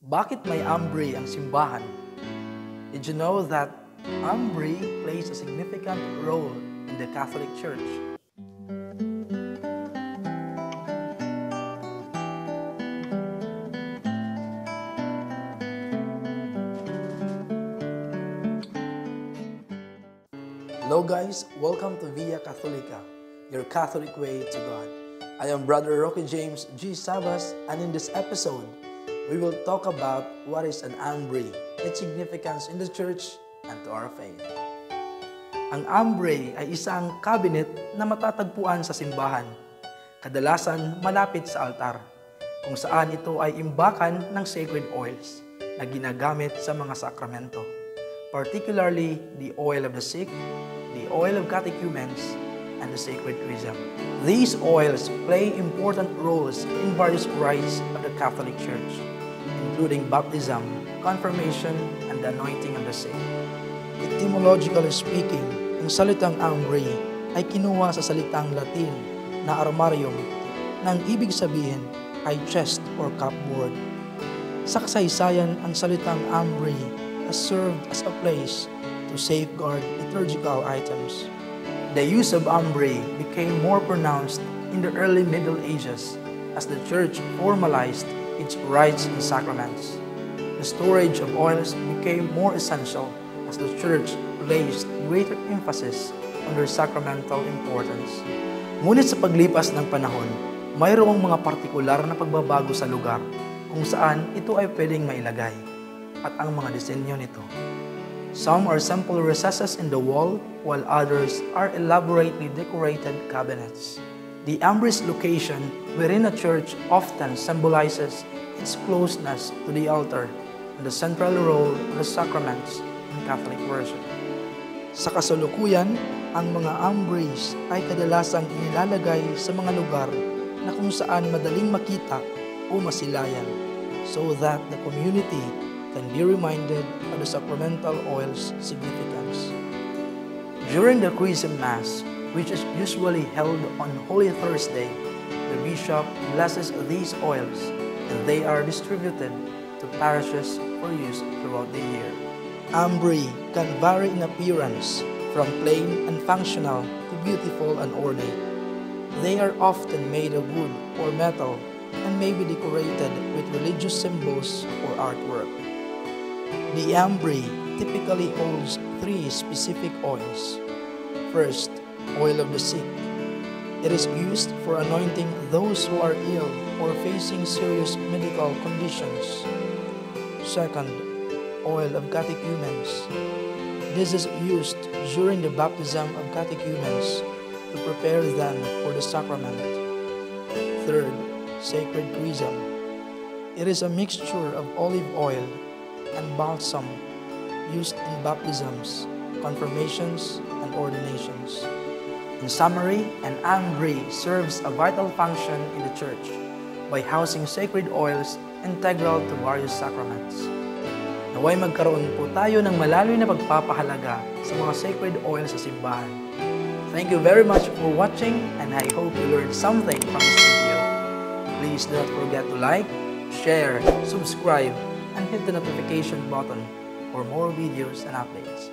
Bakit may ambre ang simbahan? Did you know that ambre plays a significant role in the Catholic Church? Hello guys, welcome to Via Catholica, your Catholic way to God. I am Brother Rocky James G. Sabas, and in this episode, we will talk about what is an ambre, its significance in the Church and to our faith. Ang ambre ay isang cabinet na matatagpuan sa simbahan, kadalasan malapit sa altar, kung saan ito ay imbakan ng sacred oils na ginagamit sa mga sakramento, particularly the oil of the sick, the oil of catechumens, and the sacred chrism. These oils play important roles in various rites of the Catholic Church, including baptism, confirmation, and the anointing of the sick. Etymologically speaking, ang salitang ambre ay kinuha sa salitang Latin na armarium na ang ibig sabihin ay chest or cupboard. Sa kasaysayan, ang salitang ambre has served as a place to safeguard liturgical items. The use of ambre became more pronounced in the early Middle Ages as the Church formalized its rites and sacraments. The storage of oils became more essential as the Church placed greater emphasis on their sacramental importance. Ngunit sa paglipas ng panahon, mayroong mga partikular na pagbabago sa lugar kung saan ito ay pwedeng mailagay at ang mga disenyo nito. Some are simple recesses in the wall, while others are elaborately decorated cabinets. The ambre's location within a church often symbolizes its closeness to the altar and the central role of the sacraments in Catholic worship. Sa kasalukuyan, ang mga ambres ay kadalasang inilalagay sa mga lugar na kung saan madaling makita o masilayan, so that the community can be reminded of the sacramental oil's significance. During the Chrism Mass, which is usually held on Holy Thursday, the bishop blesses these oils and they are distributed to parishes for use throughout the year. Ambre can vary in appearance from plain and functional to beautiful and ornate. They are often made of wood or metal and may be decorated with religious symbols or artwork. The ambre typically holds three specific oils. First, oil of the sick. It is used for anointing those who are ill or facing serious medical conditions. Second, oil of catechumens. This is used during the baptism of catechumens to prepare them for the sacrament. Third, sacred chrism. It is a mixture of olive oil and balsam used in baptisms, confirmations, and ordinations. In summary, an ambre serves a vital function in the Church by housing sacred oils integral to various sacraments. Naway magkaroon po tayo ng malalim na pagpapahalaga sa mga sacred oils sa simbahan. Thank you very much for watching, and I hope you learned something from this video. Please do not forget to like, share, subscribe, and hit the notification button for more videos and updates.